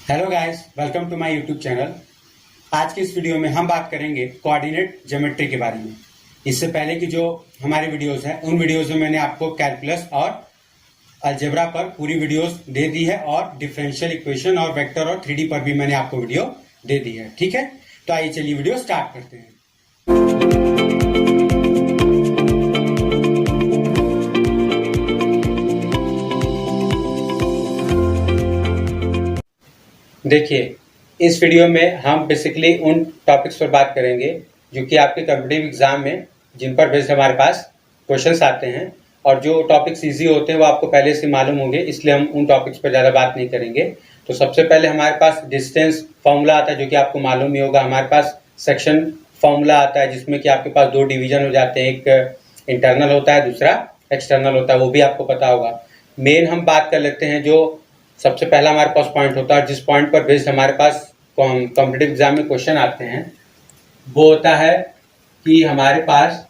Hello guys, welcome to my YouTube channel. आज की इस वीडियो में हम बात करेंगे कोऑर्डिनेट ज्योमेट्री के बारे में। इससे पहले की जो हमारे वीडियोस हैं उन वीडियोस में मैंने आपको कैलकुलस और अलजेब्रा पर पूरी वीडियोस दे दी है और डिफरेंशियल इक्वेशन और वेक्टर और 3D पर भी मैंने आपको वीडियो दे दी है। ठीक है, तो आइए चलिए वीडियो स्टार्ट करते हैं। देखिए, इस वीडियो में हम बेसिकली उन टॉपिक्स पर बात करेंगे जो कि आपके कॉम्पिटिटिव एग्जाम में जिन पर बेस्ड हमारे पास क्वेश्चंस आते हैं, और जो टॉपिक्स इजी होते हैं वो आपको पहले से मालूम होंगे, इसलिए हम उन टॉपिक्स पर ज़्यादा बात नहीं करेंगे। तो सबसे पहले हमारे पास डिस्टेंस फॉर्मूला आता है जो कि आपको मालूम ही होगा। हमारे पास सेक्शन फॉर्मूला आता है जिसमें कि आपके पास दो डिवीजन हो जाते हैं, एक इंटरनल होता है, दूसरा एक्सटर्नल होता है, वो भी आपको पता होगा। मेन हम बात कर लेते हैं जो सबसे पहला हमारे पास पॉइंट होता है, जिस पॉइंट पर बेस्ड हमारे पास कॉम्पिटिटिव एग्जाम में क्वेश्चन आते हैं, वो होता है कि हमारे पास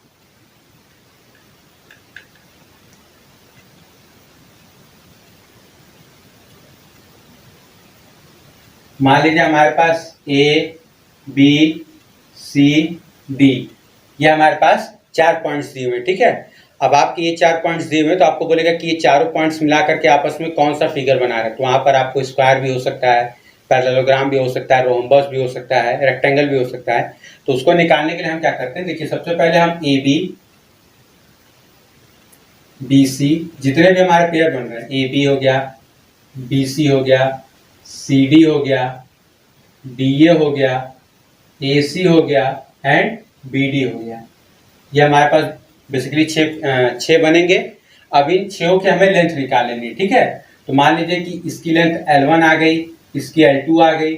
मान लीजिए हमारे पास ए बी सी डी, ये हमारे पास 4 पॉइंट्स दिए हुए हैं। ठीक है, अब आपके ये 4 पॉइंट्स दिए हुए हैं तो आपको बोलेगा कि ये चारों पॉइंट्स मिला करके आपस में कौन सा फिगर बना रहे हैं। तो वहां पर आपको स्क्वायर भी हो सकता है, पैरेललोग्राम भी हो सकता है, रोम्बस भी हो सकता है, रेक्टेंगल भी हो सकता है। तो उसको निकालने के लिए हम क्या करते हैं, देखिए सबसे पहले हम ए बी बी सी जितने भी हमारे पेयर बन रहे हैं, ए बी हो गया, बी सी हो गया, सी डी हो गया, डी ए हो गया, ए सी हो गया एंड बी डी हो गया, ये हमारे पास बेसिकली छः बनेंगे। अब इन छो के हमें लेंथ निकालेंगे। ठीक है, तो मान लीजिए कि इसकी लेंथ L1 आ गई, इसकी L2 आ गई,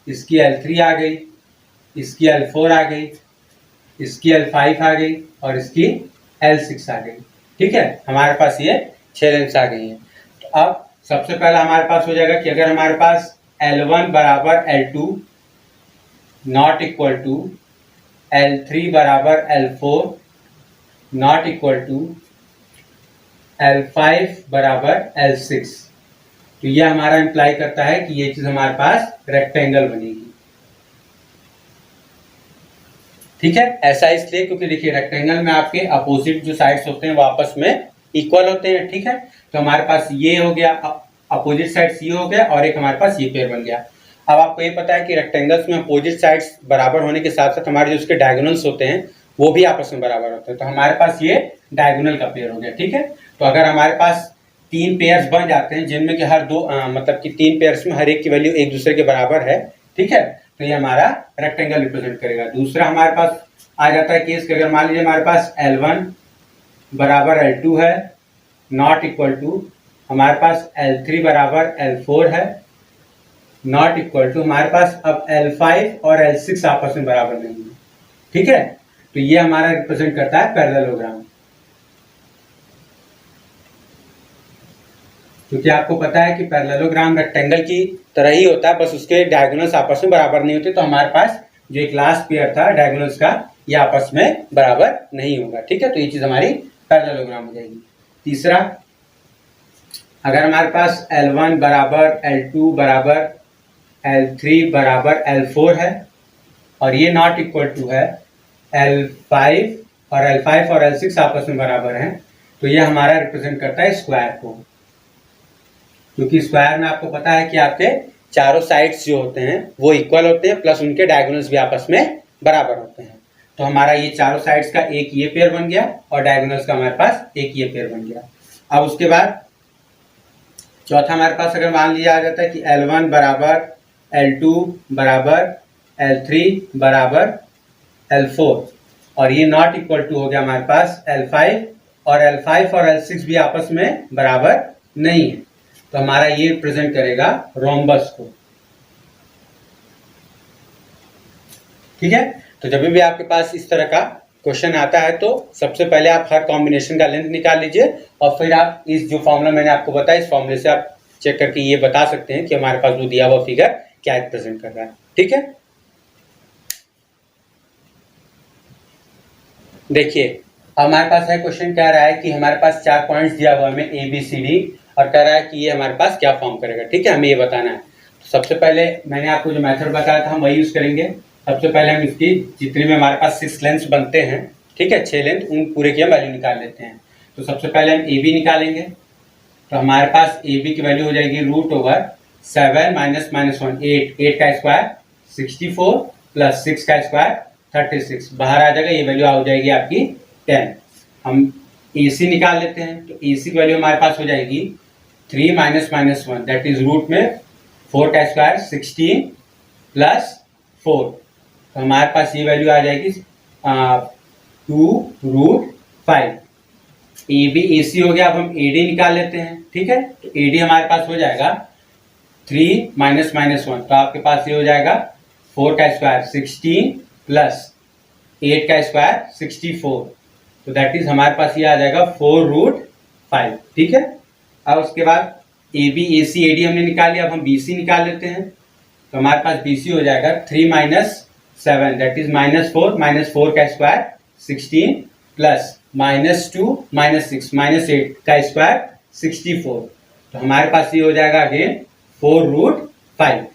इसकी L3 आ गई, इसकी L4 आ गई, इसकी L5 आ गई और इसकी L6 आ गई। ठीक है, हमारे पास ये 6 लेंथ आ गई हैं। तो अब सबसे पहला हमारे पास हो जाएगा कि अगर हमारे पास L1 बराबर L2 not equal to L3 बराबर L4 not equal to L5 बराबर L6, तो यह हमारा इंप्लाई करता है कि ये चीज हमारे पास रेक्टेंगल बनेगी। ठीक है, ऐसा इसलिए क्योंकि देखिए रेक्टेंगल में आपके अपोजिट जो साइड्स होते हैं वो आपस में इक्वल होते हैं। ठीक है, तो हमारे पास ये हो गया, अपोजिट साइड्स ये हो गया और एक हमारे पास ये पेयर बन गया। अब आपको ये पता है कि रेक्टेंगल्स में अपोजिट साइड्स बराबर होने के साथ साथ हमारे जो उसके डायगोनल्स होते हैं वो भी आपस में बराबर होते हैं, तो हमारे पास ये डायगोनल का पेयर हो गया। ठीक है, तो अगर हमारे पास 3 पेयर्स बन जाते हैं जिनमें कि हर दो मतलब कि 3 पेयर्स में हर एक की वैल्यू एक दूसरे के बराबर है, ठीक है, तो ये हमारा रेक्टेंगल रिप्रेजेंट करेगा। दूसरा हमारे पास आ जाता है केस कि अगर मान लीजिए हमारे पास L1 बराबर L2 है नॉट इक्वल टू हमारे पास L3 बराबर L4 है नॉट इक्वल टू हमारे पास अब L5 और L6 आपस में बराबर नहीं है। ठीक है, तो ये हमारा रिप्रेजेंट करता है पैरेललोग्राम। क्योंकि आपको पता है कि पैरेललोग्राम रेक्टेंगल की तरह ही होता है, बस उसके डायगोनल्स आपस में बराबर नहीं होते। तो हमारे पास जो एक लास्ट पेयर था डायगोनल्स का, ये आपस में बराबर नहीं होगा। ठीक है, तो ये चीज हमारी पैरेललोग्राम हो जाएगी। तीसरा, अगर हमारे पास L1 बराबर L2 बराबर L3 बराबर L4 है और ये नॉट इक्वल टू है L5 और L6 आपस में बराबर हैं, तो ये हमारा रिप्रेजेंट करता है स्क्वायर को। क्योंकि स्क्वायर में आपको पता है कि आपके चारों साइड्स जो होते हैं वो इक्वल होते हैं, प्लस उनके डायगोनल्स भी आपस में बराबर होते हैं। तो हमारा ये चारों साइड्स का एक ये पेयर बन गया और डायगोनल्स का हमारे पास एक ये पेयर बन गया। अब उसके बाद चौथा हमारे पास अगर मान लिया आ जाता है कि L1 बराबर L2 बराबर L3 बराबर L4 और ये नॉट इक्वल टू हो गया हमारे पास L5 और L6 भी आपस में बराबर नहीं है, तो हमारा ये प्रेजेंट करेगा रोम्बस को। ठीक है, तो जब भी आपके पास इस तरह का क्वेश्चन आता है तो सबसे पहले आप हर कॉम्बिनेशन का लेंथ निकाल लीजिए और फिर आप इस जो फॉर्मूला मैंने आपको बताया इस फॉर्मूले से आप चेक करके ये बता सकते हैं कि हमारे पास वो दिया हुआ फिगर क्या रिप्रेजेंट कर रहा है। ठीक है, देखिए अब हमारे पास है क्वेश्चन कह रहा है कि हमारे पास 4 पॉइंट्स दिया हुआ है हमें A B C D और कह रहा है कि ये हमारे पास क्या फॉर्म करेगा। ठीक है, हमें ये बताना है। तो सबसे पहले मैंने आपको जो मेथड बताया था हम वही यूज करेंगे। सबसे पहले हम इसकी जितने भी हमारे पास 6 लेंथ बनते हैं, ठीक है, 6 लेंथ, उन पूरे की हम वैल्यू निकाल लेते हैं। तो सबसे पहले हम ए बी निकालेंगे। तो हमारे पास ए बी की वैल्यू हो जाएगी √7 - -1 8 का स्क्वायर 64 प्लस 6 का स्क्वायर 36, बाहर आ जाएगा, ये वैल्यू हो जाएगी आपकी 10। हम ए सी निकाल लेते हैं। तो ए सी की वैल्यू हमारे पास हो जाएगी 3 - -1 दैट इज रूट में 4 का स्क्वायर 16 प्लस 4। तो हमारे पास ये वैल्यू आ जाएगी 2√5। ए बी ए सी हो गया। अब हम ए डी निकाल लेते हैं, ठीक है। तो ए डी हमारे पास हो जाएगा 3 - -1, तो आपके पास ये हो जाएगा 4 का स्क्वायर 16 प्लस 8 का स्क्वायर 64, तो दैट इज हमारे पास ये आ जाएगा 4√5, ठीक है। अब उसके बाद A B A C A D हमने निकाल लिया। अब हम बी सी निकाल लेते हैं। तो हमारे पास बी सी हो जाएगा 3 - 7 दैट इज -4 - 4 का स्क्वायर 16 प्लस -2 - 6 -8 का स्क्वायर 64, तो हमारे पास ये हो जाएगा अगेन 4√5।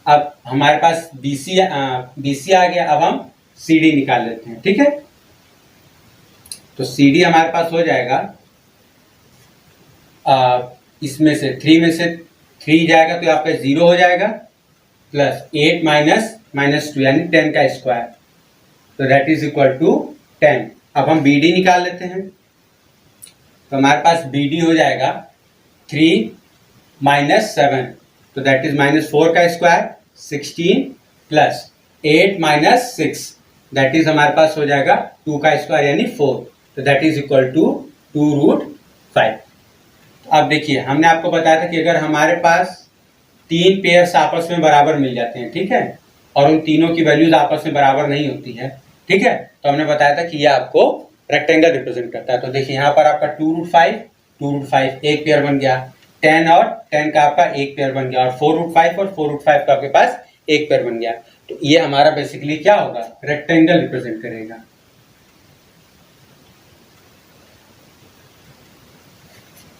अब हमारे पास बी सी आ गया। अब हम सी डी निकाल लेते हैं, ठीक है। तो सी डी हमारे पास हो जाएगा इसमें से 3 में से 3 जाएगा तो आपका 0 हो जाएगा, प्लस 8 -2 यानी 10 का स्क्वायर, तो दैट इज इक्वल टू 10। अब हम बी डी निकाल लेते हैं। तो हमारे पास बी डी हो जाएगा 3 - 7, तो दैट इज -4 का स्क्वायर 16 प्लस 8 - 6 दैट इज हमारे पास हो जाएगा 2 का स्क्वायर यानी 4, तो दैट इज इक्वल टू 2√5। अब देखिए, हमने आपको बताया था कि अगर हमारे पास 3 पेयर्स आपस में बराबर मिल जाते हैं, ठीक है, और उन तीनों की वैल्यूज आपस में बराबर नहीं होती है, ठीक है, तो हमने बताया था कि ये आपको रेक्टेंगल रिप्रेजेंट करता है। तो देखिए यहाँ पर आपका 2√5 एक पेयर बन गया, 10 और 10 का आपका एक पेयर बन गया, और 4√5 और 4√5 का आपके पास एक पेयर बन गया। तो ये हमारा बेसिकली क्या होगा, रेक्टेंगल रिप्रेजेंट करेगा,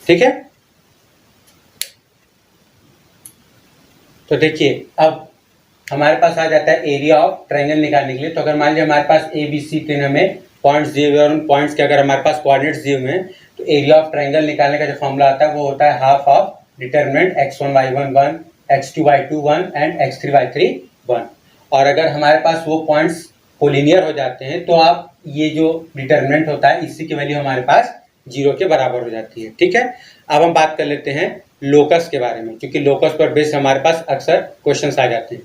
ठीक है। तो देखिए अब हमारे पास आ जाता है एरिया ऑफ ट्रायंगल निकालने के लिए। तो अगर मान लीजिए हमारे पास ए बी सी तीन हमें पॉइंट्स दिए हुए और उन पॉइंट्स के अगर हमारे पास कोऑर्डिनेट्स दिए हुए हैं, तो एरिया ऑफ ट्रायंगल निकालने का जो फॉर्मूला आता है वो होता है half of determinant x1 y1 1, x2 y2 1 and x3 y3 1। और अगर हमारे पास वो पॉइंट्स कोलिनियर हो जाते हैं तो आप ये जो डिटरमिनेंट होता है इसी की वैल्यू हमारे पास 0 के बराबर हो जाती है, ठीक है। अब हम बात कर लेते हैं लोकस के बारे में, क्योंकि लोकस पर बेस हमारे पास अक्सर क्वेश्चंस आ जाते हैं।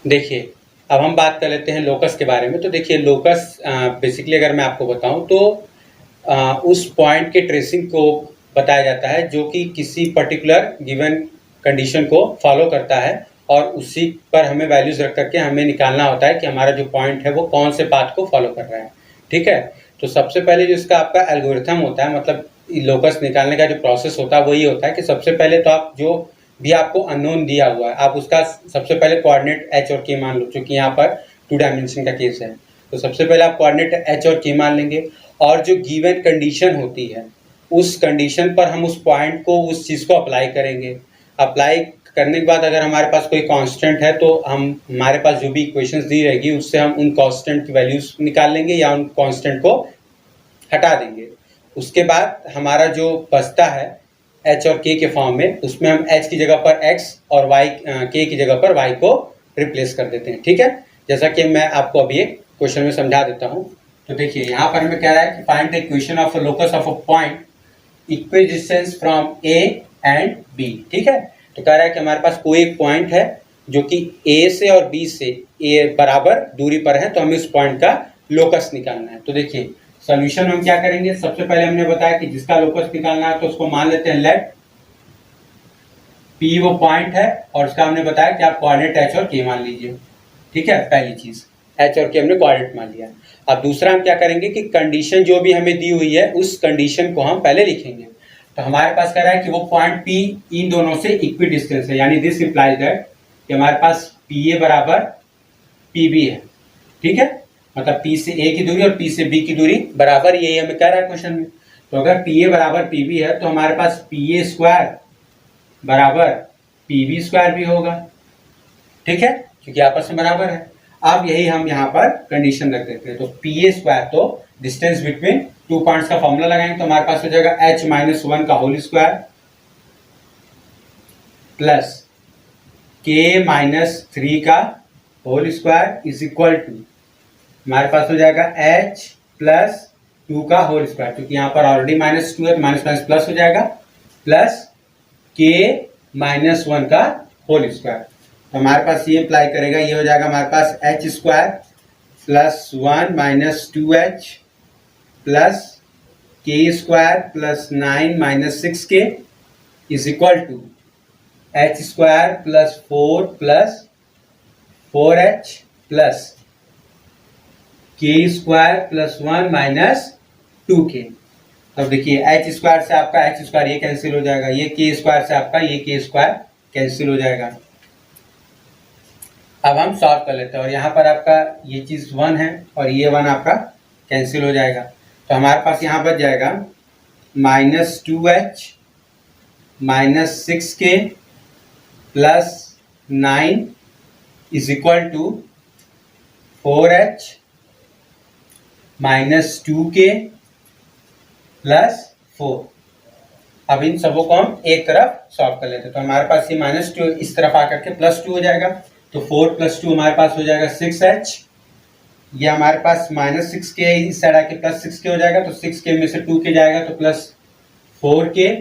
देखिए अब हम बात कर लेते हैं लोकस के बारे में। तो देखिए लोकस बेसिकली अगर मैं आपको बताऊं तो उस पॉइंट के ट्रेसिंग को बताया जाता है जो कि किसी पर्टिकुलर गिवन कंडीशन को फॉलो करता है, और उसी पर हमें वैल्यूज रख करके हमें निकालना होता है कि हमारा जो पॉइंट है वो कौन से पाथ को फॉलो कर रहा है, ठीक है। तो सबसे पहले जो इसका आपका एल्गोरिथम होता है, मतलब लोकस निकालने का जो प्रोसेस होता है वो ये होता है कि सबसे पहले तो आप जो भी आपको अननोन दिया हुआ है आप उसका सबसे पहले कोऑर्डिनेट एच और के मान लो, क्योंकि यहाँ पर 2 डायमेंशन का केस है। तो सबसे पहले आप कोऑर्डिनेट एच और के मान लेंगे, और जो गिवन कंडीशन होती है उस कंडीशन पर हम उस पॉइंट को उस चीज़ को अप्लाई करेंगे। अप्लाई करने के बाद अगर हमारे पास कोई कांस्टेंट है तो हम हमारे पास जो भी इक्वेशंस दी रहेगी उससे हम उन कांस्टेंट की वैल्यूज निकाल लेंगे या उन कांस्टेंट को हटा देंगे। उसके बाद हमारा जो बचता है एच और के फॉर्म में, उसमें हम एच की जगह पर एक्स और वाई के की जगह पर वाई को रिप्लेस कर देते हैं, ठीक है। जैसा कि मैं आपको अभी एक क्वेश्चन में समझा देता हूँ। तो देखिए यहाँ पर हमें कह रहा है कि find the equation of a locus of a point equidistance from A and B, ठीक है। तो कह रहा है कि हमारे पास कोई एक पॉइंट है जो कि ए से और बी से ए बराबर दूरी पर है, तो हमें उस पॉइंट का लोकस निकालना है। तो देखिए सॉल्यूशन हम क्या करेंगे, सबसे पहले हमने बताया कि जिसका लोकस निकालना है तो उसको मान लेते हैं लेट पी वो पॉइंट है, और उसका हमने बताया कि आप कोऑर्डिनेट एच और के मान लीजिए, ठीक है। पहली चीज एच और के हमने कोऑर्डिनेट मान लिया। अब दूसरा हम क्या करेंगे कि कंडीशन जो भी हमें दी हुई है उस कंडीशन को हम पहले लिखेंगे। तो हमारे पास कह रहा है कि वो पॉइंट पी इन दोनों से इक्वी डिस्टेंस है, यानी दिस इंप्लाइज दैट कि हमारे पास पी ए बराबर पी बी है, ठीक है। मतलब पी से ए की दूरी और पी से बी की दूरी बराबर, यही हमें कह रहा है क्वेश्चन में। तो अगर पी ए बराबर पी बी है तो हमारे पास पी ए स्क्वायर बराबर पी बी स्क्वायर भी होगा, ठीक है, क्योंकि आपस में बराबर है। अब यही हम यहाँ पर कंडीशन रख देते हैं, तो पी ए स्क्वायर, तो डिस्टेंस बिटवीन टू पॉइंट्स का फॉर्मूला लगाएंगे तो हमारे पास हो जाएगा h माइनस 1 का whole square plus k minus 3 का whole square is equal to हमारे पास हो जाएगा h प्लस 2 का होल स्क्वायर, क्योंकि यहाँ पर ऑलरेडी -2 है तो माइनस माइनस प्लस हो जाएगा, प्लस k माइनस 1 का होल स्क्वायर। तो हमारे पास ये अप्लाई करेगा, ये हो जाएगा हमारे पास h square plus 1 minus 2h plus k square plus 9 minus 6k is equal to h square plus 4 plus 4h plus k square plus 1 minus 2k। अब देखिए h स्क्वायर से आपका h स्क्वायर ये कैंसिल हो जाएगा, ये k स्क्वायर से आपका ये k स्क्वायर कैंसिल हो जाएगा। अब हम सॉल्व कर लेते हैं और यहाँ पर आपका ये चीज़ 1 है और ये 1 आपका कैंसिल हो जाएगा, तो हमारे पास यहाँ बच जाएगा -2h minus 6k plus 9 is equal to 4h minus 2k plus 4। अब इन सबों को हम एक तरफ सॉल्व कर लेते हैं, तो हमारे पास ये -2 इस तरफ आकर के +2 हो जाएगा, तो 4 + 2 हमारे पास हो जाएगा 6h, ये हमारे पास -6k इस साइड आके +6k हो जाएगा, तो 6k में से 2k जाएगा तो +4k,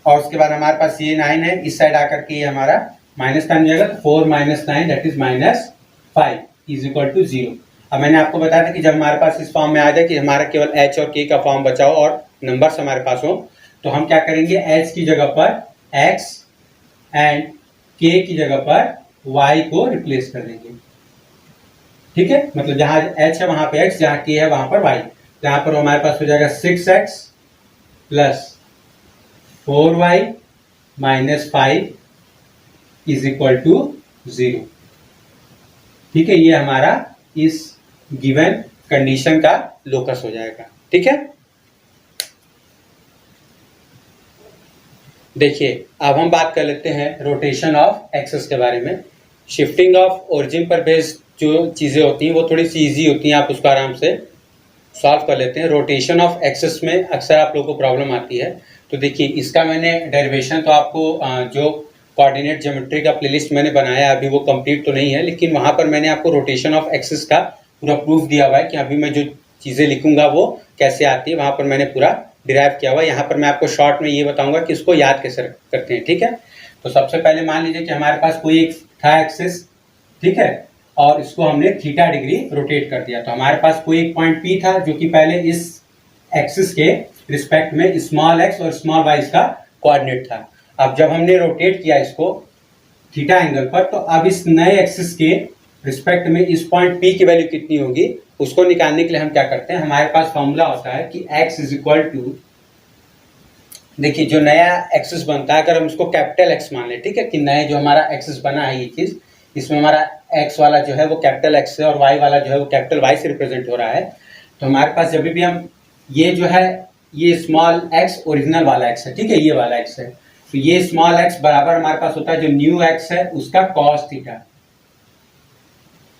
और उसके बाद हमारे पास ये 9 है, इस साइड आकर के ये हमारा -9 हो जाएगा, तो 4 - 9 that is -5 is equal to 0। अब मैंने आपको बताया था कि जब हमारे पास इस फॉर्म में आ जाए कि हमारा केवल h और k का फॉर्म बचा हो और नंबर्स हमारे पास हो, तो हम क्या करेंगे, h की जगह पर x एंड k की जगह पर y को रिप्लेस कर देंगे, ठीक है, मतलब जहां h है वहां पे x, जहां k है वहां पर y, जहां पर हमारे पास हो जाएगा 6x plus 4y minus 5 is equal to 0, ठीक है, ये हमारा इस गिवन कंडीशन का लोकस हो जाएगा, ठीक है। देखिए अब हम बात कर लेते हैं रोटेशन ऑफ एक्सिस के बारे में। शिफ्टिंग ऑफ ओरिजिन पर बेस्ड जो चीज़ें होती हैं वो थोड़ी सी इजी होती हैं, आप उसको आराम से सॉल्व कर लेते हैं। रोटेशन ऑफ एक्सिस में अक्सर आप लोगों को प्रॉब्लम आती है, तो देखिए इसका मैंने डेरिवेशन तो आपको जो कोऑर्डिनेट ज्योमेट्री का प्लेलिस्ट मैंने बनाया, अभी वो कंप्लीट तो नहीं है, लेकिन वहाँ पर मैंने आपको रोटेशन ऑफ एक्सिस का पूरा प्रूफ दिया हुआ है कि अभी मैं जो चीज़ें लिखूंगा वो कैसे आती है, वहाँ पर मैंने पूरा डिराइव किया हुआ है। यहाँ पर मैं आपको शॉर्ट में ये बताऊंगा कि इसको याद कैसे करते हैं, ठीक है। तो सबसे पहले मान लीजिए कि हमारे पास कोई एक था एक्सिस, ठीक है, और इसको हमने थीटा डिग्री रोटेट कर दिया, तो हमारे पास कोई एक पॉइंट P था जो कि पहले इस एक्सिस के रिस्पेक्ट में स्मॉल x और स्मॉल y इसका कोऑर्डिनेट था। अब जब हमने रोटेट किया इसको थीटा एंगल पर, तो अब इस नए एक्सिस के रिस्पेक्ट में इस पॉइंट P की वैल्यू कितनी होगी उसको निकालने के लिए हम क्या करते हैं, हमारे पास फॉर्मूला होता है कि x इज इक्वल टू, देखिए जो नया एक्सिस बनता है अगर हम इसको कैपिटल X मान लें, ठीक है, कि नए जो हमारा एक्सिस बना है ये चीज, इसमें हमारा x वाला जो है वो कैपिटल X है और y वाला जो है वो कैपिटल Y से रिप्रेजेंट हो रहा है, तो हमारे पास जब भी हम ये जो है ये स्मॉल x ओरिजिनल वाला x है, ठीक है, ये वाला x है, तो ये स्मॉल x बराबर हमारे पास होता है जो न्यू x है उसका कॉस थीटा,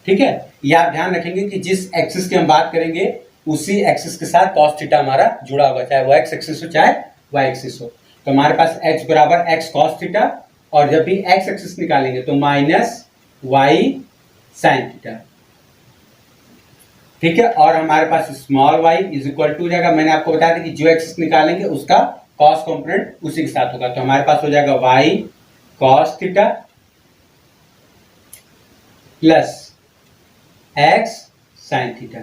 ठीक है। ये आप ध्यान रखेंगे कि जिस एक्सिस की हम बात करेंगे उसी एक्सिस के साथ कॉस थीटा हमारा जुड़ा होगा, चाहे वो x एक्सिस हो चाहे y एक्सिस हो। तो हमारे पास x बराबर x कॉस थीटा, और जब भी x एक्सिस निकालेंगे तो माइनस y साइन थीटा, ठीक है, और हमारे पास small y is equal to हो जाएगा, मैंने आपको बताया था कि जो एक्सिस निकालेंगे उसका कॉस कंपोनेंट उसी के साथ होगा, तो हमारे पास हो जाएगा y cos theta plus x sine theta.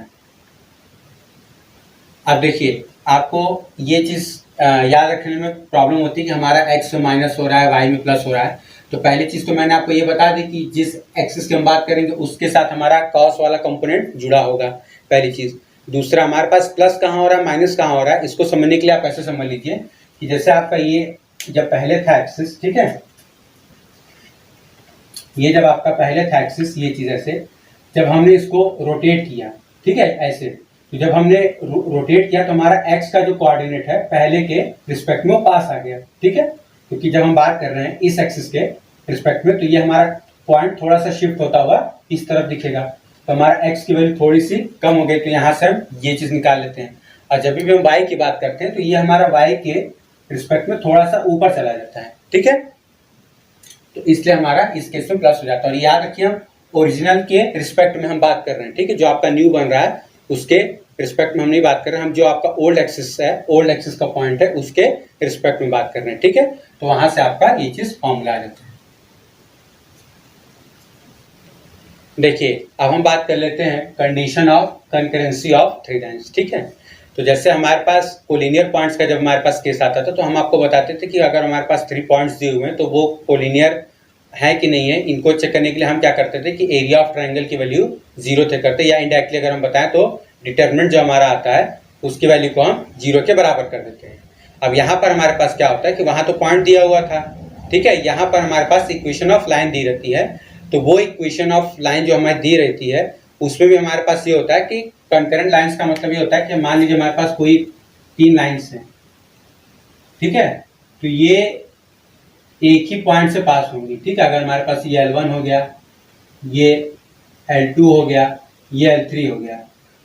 अब देखिए आपको ये चीज याद रखने में प्रॉब्लम होती है कि हमारा x में माइनस हो रहा है y में प्लस हो रहा है, तो पहली चीज तो मैंने आपको ये बता दी कि जिस एक्सिस की हम बात करेंगे उसके साथ हमारा कॉस वाला कंपोनेंट जुड़ा होगा, पहली चीज। दूसरा हमारे पास प्लस कहाँ हो रहा है माइनस कहाँ हो रहा है, इसको समझने के लिए आप ऐसे समझ लीजिए कि जैसे आपका ये जब पहले था एक्सिस, ठीक है, ये जब आपका पहले था एक्सिस, ये चीज ऐसे जब हमने इसको रोटेट किया, ठीक है, ऐसे, तो जब हमने रोटेट किया तो हमारा एक्स का जो कोऑर्डिनेट है पहले के रिस्पेक्ट में वो पास आ गया, ठीक है, क्योंकि जब हम बात कर रहे हैं इस एक्सिस के रिस्पेक्ट में तो ये हमारा पॉइंट थोड़ा सा शिफ्ट होता हुआ इस तरफ दिखेगा, तो हमारा एक्स की वैल्यू थोड़ी सी कम हो गई, तो यहाँ से हम ये चीज निकाल लेते हैं। और जब भी हम वाई की बात करते हैं तो ये हमारा वाई के रिस्पेक्ट में थोड़ा सा ऊपर चला जाता है, ठीक है, तो इसलिए हमारा इस केस में प्लस हो जाता है। और याद रखिए हम ओरिजिनल के रिस्पेक्ट में हम बात कर रहे हैं, ठीक है, जो आपका न्यू बन रहा है उसके रिस्पेक्ट में हम नहीं बात कर रहे हैं, हम जो आपका ओल्ड एक्सिस है, ओल्ड एक्सिस का पॉइंट है उसके रिस्पेक्ट में बात कर रहे हैं, ठीक है, तो वहां से आपका ये चीज फॉर्मूला आ जाता है। देखिए अब हम बात कर लेते हैं condition of concurrency of three lines, ठीक है। तो जैसे हमारे पास कोलिनियर पॉइंट्स का जब हमारे पास केस आता था तो हम आपको बताते थे कि अगर हमारे पास 3 पॉइंट्स दिए हुए हैं तो वो कोलिनियर है कि नहीं है, इनको चेक करने के लिए हम क्या करते थे कि एरिया ऑफ ट्रायंगल की वैल्यू 0 थे करते, या इनडायरेक्टली अगर हम बताएं तो डिटरमिनेंट जो हमारा आता है उसकी वैल्यू को हम 0 के बराबर कर देते हैं। अब यहाँ पर हमारे पास क्या होता है कि वहां तो पॉइंट दिया हुआ था, ठीक है, यहाँ पर हमारे पास इक्वेशन ऑफ लाइन दी रहती है, तो वो इक्वेशन ऑफ लाइन जो हमें दी रहती है उसमें भी हमारे पास ये होता है कि कंकरेंट लाइंस का मतलब ये होता है कि मान लीजिए हमारे पास कोई 3 लाइंस हैं, ठीक है, तो ये एक ही पॉइंट से पास होंगी, ठीक है, अगर हमारे पास ये L1 हो गया, ये L2 हो गया, ये L3 हो गया,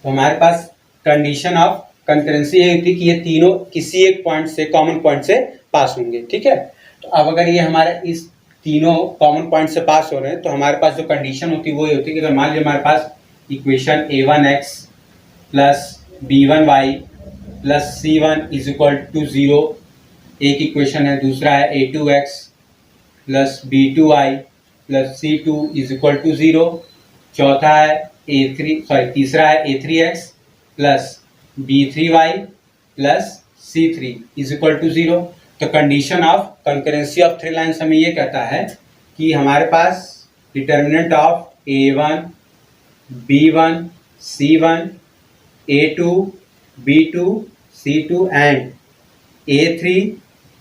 तो हमारे पास कंडीशन ऑफ कंकरेंसी ये थी कि ये तीनों किसी एक पॉइंट से, कॉमन पॉइंट से पास होंगे, ठीक है। तो अब अगर ये हमारे इस तीनों कॉमन पॉइंट से पास हो रहे हैं तो हमारे पास जो कंडीशन होती है वो ये होती है कि अगर मान लीजिए हमारे पास equation a1x plus b1y plus c1 is equal to 0 एक इक्वेशन है, दूसरा है a2x plus b2y plus c2 is equal to 0, चौथा है तीसरा है a3x plus b3y plus c3 is equal to 0। तो condition of concurrency of three lines हमें ये कहता है कि हमारे पास determinant of a1 b1 c1 a2 b2 c2 and a3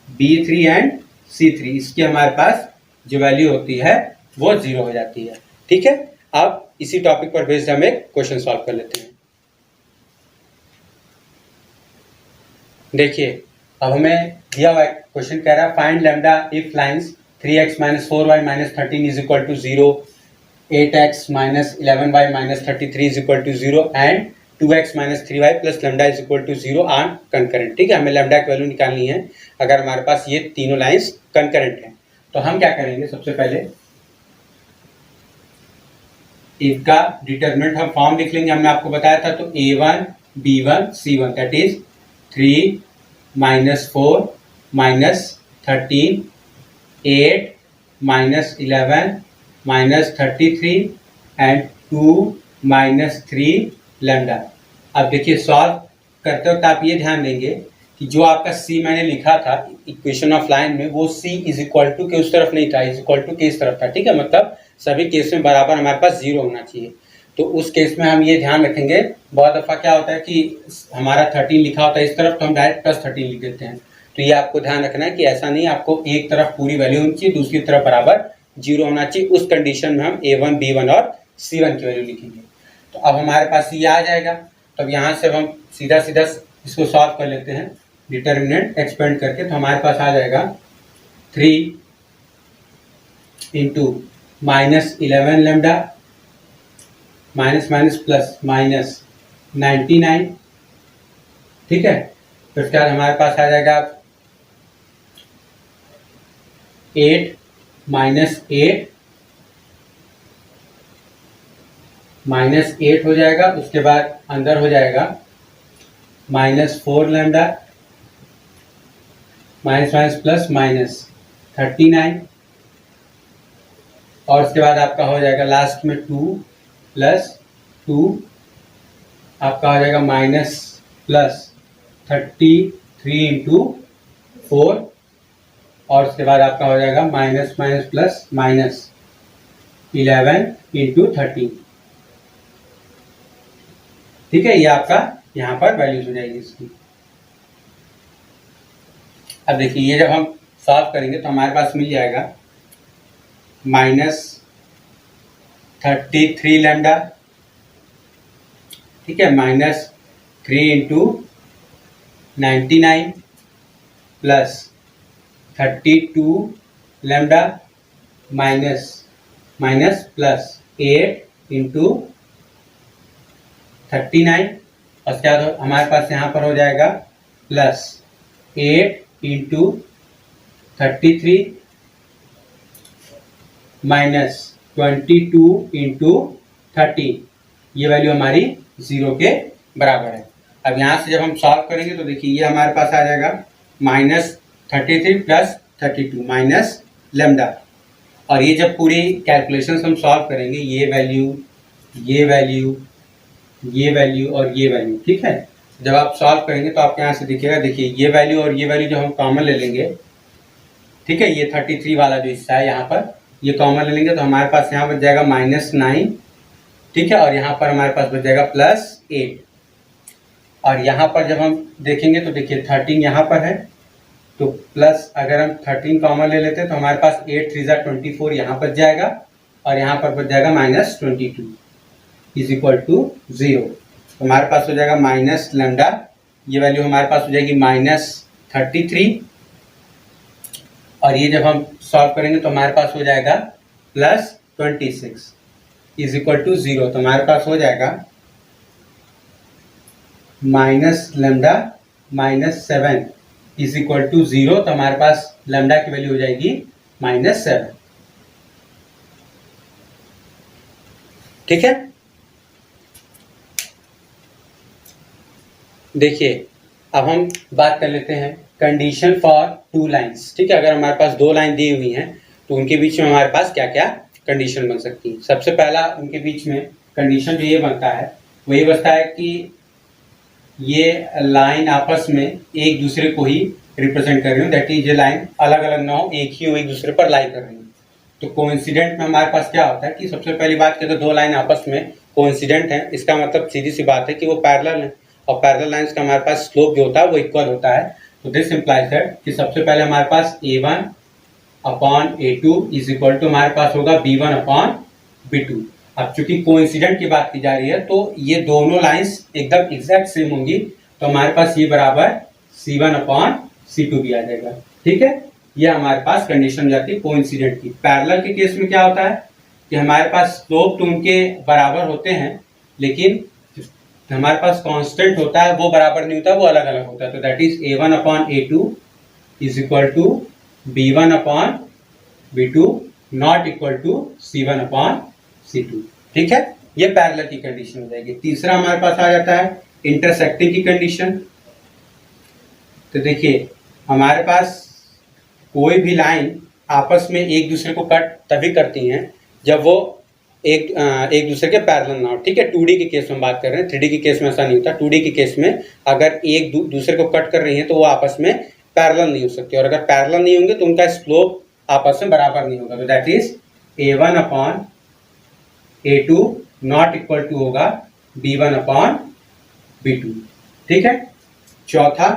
b3 and c3 इसकी हमारे पास जो वैल्यू होती है वो 0 हो जाती है, ठीक है। अब इसी टॉपिक पर बेस्ड हम एक क्वेश्चन सॉल्व कर लेते हैं। देखिए अब हमें दिया हुआ क्वेश्चन कह रहा है find lambda if lines 3x - 4y - 13 is equal to 0, 8x - 11y - 33 is equal to 0 and 2x - 3y plus lambda is equal to 0 are concurrent, ठीक है, हमें लैम्डा की वैल्यू निकालनी है अगर हमारे पास ये तीनों लाइंस कंकरेंट हैं। तो हम क्या करेंगे, सबसे पहले इसका डिटरमिनेंट हम फॉर्म लिख लेंगे, हमने आपको बताया था, तो a1 b1 c1 that is 3 - 4 - 13 8 - 11 - 33 and 2 - 3 lambda. अब देखिए सॉल्व करते वक्त आप ये ध्यान देंगे कि जो आपका c मैंने लिखा था इक्वेशन ऑफ लाइन में वो c इज इक्वल टू के उस तरफ नहीं था, इज इक्वल टू के इस तरफ था, ठीक है, मतलब सभी केस में बराबर हमारे पास 0 होना चाहिए। तो उस केस में हम ये ध्यान रखेंगे, बहुत दफ़ा क्या होता है कि हमारा 13 लिखा होता है इस तरफ तो हम डायरेक्ट +13 लिख देते हैं, तो ये आपको ध्यान रखना है कि ऐसा नहीं, आपको एक तरफ पूरी वैल्यू होनी चाहिए, दूसरी तरफ बराबर 0 होना चाहिए। उस कंडीशन में हम a1 b1 और c1 की वैल्यू लिखेंगे। तो अब हमारे पास ये आ जाएगा, तब यहाँ से हम सीधा सीधा इसको सॉल्व कर लेते हैं डिटर्मिनेंट एक्सपेंड करके, तो हमारे पास आ जाएगा 3 इंटू -11 लैम्डा माइनस प्लस -99, ठीक है। तो उसके बाद हमारे पास आ जाएगा 8 -8 हो जाएगा, उसके बाद अंदर हो जाएगा -4 लैम्डा माइनस प्लस -39 और उसके बाद आपका हो जाएगा लास्ट में 2 + 2 आपका हो जाएगा -+33 इंटू 4 और उसके बाद आपका हो जाएगा प्लस -11 इंटू 13, ठीक है, ये आपका यहाँ पर वैल्यूज हो जाएगी इसकी। अब देखिए ये जब हम सॉल्व करेंगे तो हमारे पास मिल जाएगा -33 लैम्डा, ठीक है, 3 into 99 plus 32 lambda minus plus 8 into 39 और क्या हमारे पास यहाँ पर हो जाएगा प्लस 8 इंटू 33 माइनस 22 इंटू 30, ये वैल्यू हमारी 0 के बराबर है। अब यहाँ से जब हम सॉल्व करेंगे तो देखिए ये हमारे पास आ जाएगा -33 प्लस 32 माइनस लैम्डा, और ये जब पूरी कैलकुलेशन हम सॉल्व करेंगे ये वैल्यू ये वैल्यू ये वैल्यू और ये वैल्यू, ठीक है। जब आप सॉल्व करेंगे तो आपके यहाँ से दिखेगा, देखिए ये वैल्यू और ये वैल्यू जो हम कॉमन ले लेंगे, ठीक है, ये 33 वाला जो हिस्सा है यहाँ पर ये कॉमन ले लेंगे तो हमारे पास यहाँ बच जाएगा -9, ठीक है, और यहाँ पर हमारे पास बच जाएगा +8, और यहाँ पर जब हम देखेंगे तो देखिए 13 यहाँ पर है तो प्लस अगर हम 13 कॉमन ले लेते हैं तो हमारे पास 8 3 24 यहाँ बच जाएगा और यहाँ पर बच जाएगा -22 इज इक्वल टू 0। तो हमारे पास हो जाएगा माइनस लैम्डा, ये वैल्यू हमारे पास हो जाएगी -33, और ये जब हम सॉल्व करेंगे तो हमारे पास हो जाएगा +26 इज इक्वल टू 0। तो हमारे पास हो जाएगा minus lambda -7 is equal to 0। तो हमारे पास लैम्डा की वैल्यू हो जाएगी -7, ठीक है। देखिए अब हम बात कर लेते हैं कंडीशन फॉर 2 लाइन्स, ठीक है। अगर हमारे पास 2 लाइन दी हुई हैं तो उनके बीच में हमारे पास क्या क्या कंडीशन बन सकती है। सबसे पहला उनके बीच में कंडीशन जो ये बनता है वो ये बनता है कि ये लाइन आपस में एक दूसरे को ही रिप्रेजेंट कर रही हूँ, दैट इज ये लाइन अलग अलग ना हो, एक ही हो, एक दूसरे पर लाई कर रही हूँ। तो कोइंसिडेंट में हमारे पास क्या होता है कि सबसे पहली बात करें तो 2 लाइन आपस में कोइंसिडेंट है, इसका मतलब सीधी सी बात है कि वो पैरेलल है, और पैरेलल लाइंस का हमारे पास स्लोप जो होता है वो इक्वल होता है। तो दिस इंप्लाइज दैट कि सबसे पहले हमारे पास A1 upon A2 is equal to हमारे पास होगा B1 अपॉन B2। अब चूंकि कोइंसिडेंट की बात की जा रही है तो ये दोनों लाइंस एकदम एग्जैक्ट सेम होंगी, तो हमारे पास ये बराबर C1 अपॉन C2 भी आ जाएगा, ठीक है। ये हमारे पास कंडीशन हो जाती है कोइंसिडेंट की। पैरेलल के केस में क्या होता है कि हमारे पास स्लोप तो उनके बराबर होते हैं लेकिन हमारे पास कांस्टेंट होता है वो बराबर नहीं होता, वो अलग अलग होता है। तो that is A1 upon A2 is equal to B1 upon B2 not equal to C1 upon C2, ठीक है। ये पैरेलल की कंडीशन हो जाएगी। तीसरा हमारे पास आ जाता है इंटरसेक्टिंग की कंडीशन। तो देखिए हमारे पास कोई भी लाइन आपस में एक दूसरे को कट तभी करती हैं जब वो एक दूसरे के पैरेलल ना हो, ठीक है। 2D के केस में बात कर रहे हैं, 3D के केस में ऐसा नहीं होता। 2D के केस में अगर एक दूसरे को कट कर रही है तो वो आपस में पैरेलल नहीं हो सकती, और अगर पैरेलल नहीं होंगे तो उनका स्लोप आपस में बराबर नहीं होगा। तो that is A1 upon A2 not equal to होगा B1 अपॉन B2, ठीक है। चौथा,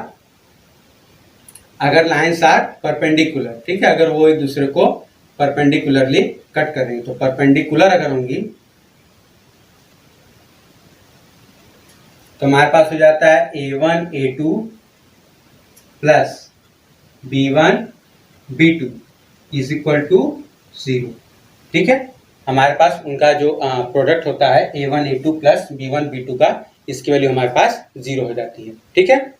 अगर लाइन्स आर परपेंडिकुलर, ठीक है, अगर वो एक दूसरे को परपेंडिकुलरली कट कर रही है, तो परपेंडिकुलर अगर होंगी तो हमारे पास हो जाता है A1 A2 plus B1 B2 is equal to 0, ठीक है। हमारे पास उनका जो प्रोडक्ट होता है A1 A2 plus B1 B2 का, इसकी वैल्यू हमारे पास 0 हो जाती है, ठीक है।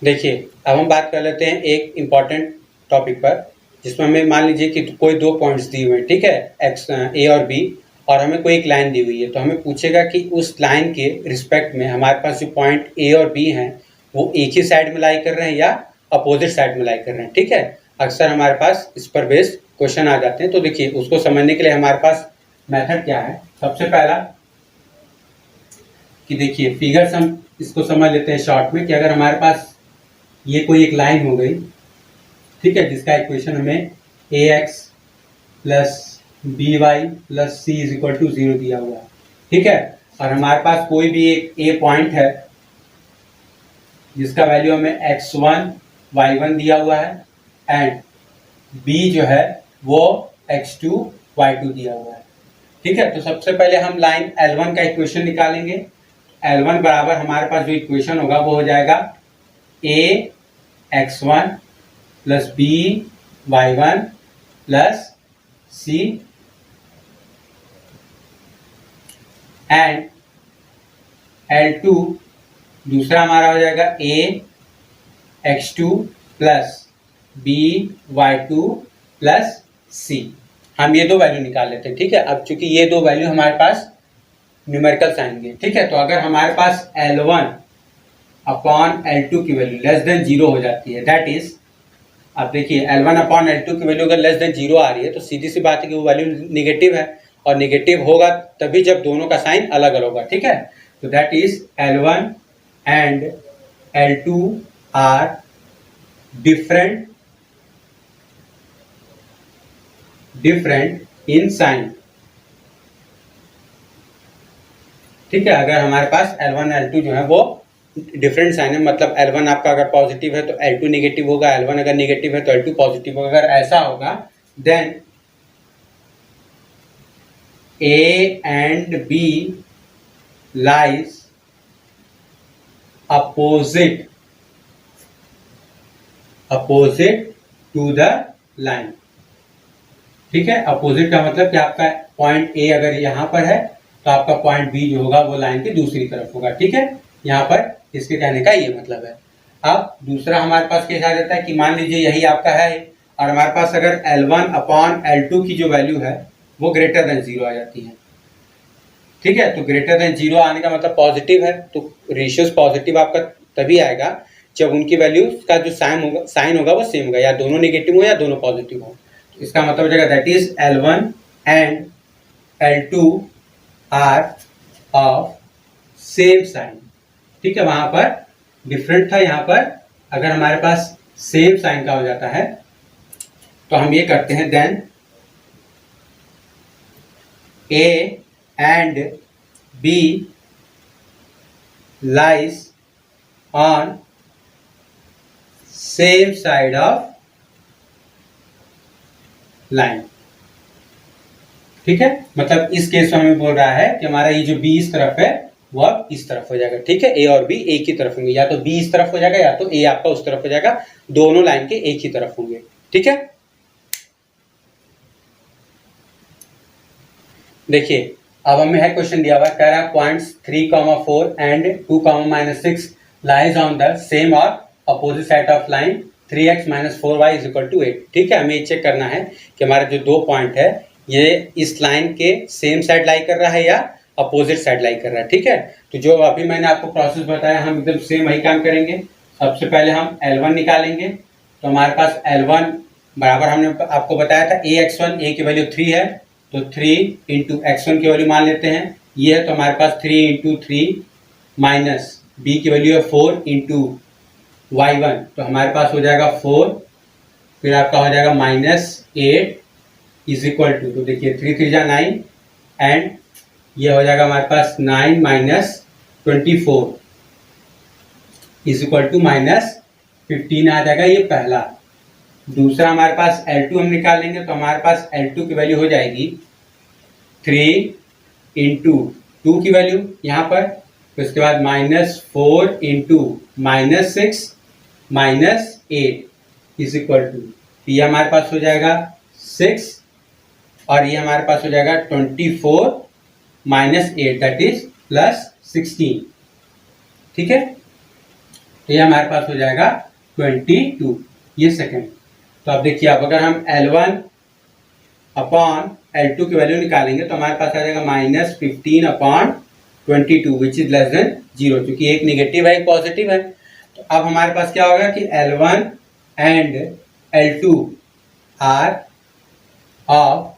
देखिए अब हम बात कर लेते हैं एक इम्पॉर्टेंट टॉपिक पर, जिसमें हमें मान लीजिए कि कोई 2 पॉइंट्स दिए हुए हैं, ठीक है, एक्स A और B, और हमें कोई एक लाइन दी हुई है। तो हमें पूछेगा कि उस लाइन के रिस्पेक्ट में हमारे पास जो पॉइंट A और B हैं वो एक ही साइड में लाई कर रहे हैं या अपोजिट साइड में लाई कर रहे हैं, ठीक है। अक्सर हमारे पास इस पर बेस्ड क्वेश्चन आ जाते हैं। तो देखिए उसको समझने के लिए हमारे पास मेथड क्या है। सबसे पहला कि देखिए फिगर्स हम इसको समझ लेते हैं शॉर्ट में, कि अगर हमारे पास ये कोई एक लाइन हो गई, ठीक है, जिसका इक्वेशन हमें AX plus BY plus C is equal to 0 दिया हुआ है, ठीक है, और हमारे पास कोई भी एक A पॉइंट है जिसका वैल्यू हमें X1 Y1 दिया हुआ है, एंड B जो है वो X2 Y2 दिया हुआ है, ठीक है, तो सबसे पहले हम लाइन L1 का इक्वेशन निकालेंगे। L1 बराबर हमारे पास जो इक्वेशन होगा वो हो जाएगा ax1 plus by1 plus c and L2 दूसरा हमारा हो जाएगा ax2 plus by2 plus c। हम ये दो वैल्यू निकाल लेते हैं। ठीक है, अब चूंकि ये दो वैल्यू हमारे पास न्यूमेरिकल्स आएंगे। ठीक है, तो अगर हमारे पास L1 अपॉन L2 की वैल्यू लेस देन 0 हो जाती है, दैट इज, अब देखिए L1 अपॉन L2 की वैल्यू अगर लेस देन 0 आ रही है तो सीधी सी बात है कि वो वैल्यू निगेटिव है, और निगेटिव होगा तभी जब दोनों का साइन अलग अलग होगा। ठीक है, तो that is L1 and L2 are different in sign. ठीक है, अगर हमारे पास L1 L2 जो है वो डिफरेंट साइन है, मतलब L1 आपका अगर पॉजिटिव है तो L2 नेगेटिव होगा, L1 अगर नेगेटिव है तो L2 पॉजिटिव होगा। अगर ऐसा होगा then A and B lies opposite to the line। ठीक है, अपोजिट का मतलब कि आपका पॉइंट ए अगर यहाँ पर है तो आपका पॉइंट बी जो होगा वो लाइन की दूसरी तरफ होगा। ठीक है, यहाँ पर इसके कहने का ये मतलब है। अब दूसरा हमारे पास कैसा आ जाता है कि मान लीजिए यही आपका है और हमारे पास अगर L1 अपॉन L2 की जो वैल्यू है वो ग्रेटर देन 0 आ जाती है। ठीक है, तो ग्रेटर देन 0 आने का मतलब पॉजिटिव है, तो रेशियोज पॉजिटिव आपका तभी आएगा जब उनकी वैल्यू का जो साइन होगा वो सेम होगा, या दोनों नेगेटिव हो या दोनों पॉजिटिव हो। तो इसका मतलब हो जाएगा that is L1 and L2 are of same sign. ठीक है, वहां पर डिफरेंट था, यहाँ पर अगर हमारे पास सेम साइन का हो जाता है तो हम ये करते हैं then A and B lies on same side of line। ठीक है, मतलब इस केस में हमें बोल रहा है कि हमारा ये जो B इस तरफ है वो अब इस तरफ हो जाएगा। ठीक है, A और B एक ही तरफ होंगे, या तो B इस तरफ हो जाएगा या तो A आपका उस तरफ हो जाएगा, दोनों लाइन के एक ही तरफ होंगे। ठीक है, देखिए अब हमें है क्वेश्चन दिया हुआ, कह रहा है points 3,4 and 2,-6 lies on the same और opposite side of line 3x - 4y = 8। ठीक है, हमें ये चेक करना है कि हमारे जो दो पॉइंट है ये इस लाइन के सेम साइड लाई कर रहा है या अपोजिट साइड लाई कर रहा है। ठीक है, तो जो अभी मैंने आपको प्रोसेस बताया हम एकदम सेम वही काम करेंगे। सबसे पहले हम L1 निकालेंगे, तो हमारे पास L1 बराबर हमने आपको बताया था ax1, a की वैल्यू 3 है तो 3 इंटू x1 की वैल्यू मान लेते हैं, ये है तो हमारे पास 3 इंटू 3 माइनस b की वैल्यू है 4 इंटू y1, तो हमारे पास हो जाएगा 4, फिर आपका हो जाएगा -8 इज इक्वल टू, तो देखिए 3 3 जा 9 एंड ये हो जाएगा हमारे पास 9 - 24 इज इक्वल टू -15 आ जाएगा, ये पहला। दूसरा हमारे पास L2 हम निकालेंगे तो हमारे पास L2 की वैल्यू हो जाएगी 3 इंटू 2 की वैल्यू यहाँ पर, तो इसके बाद -4 इंटू -6 -8 इज इक्वल टू, ये हमारे पास हो जाएगा 6 और ये हमारे पास हो जाएगा 24 -8 दैट इज +16। ठीक है, तो ये हमारे पास हो जाएगा 22, ये सेकेंड। तो अब देखिए, अब अगर हम L1 अपॉन L2 की वैल्यू निकालेंगे तो हमारे पास आ जाएगा -15 upon 22 which is less than 0, क्योंकि एक निगेटिव है एक पॉजिटिव है। तो अब हमारे पास क्या होगा कि L1 and L2 are of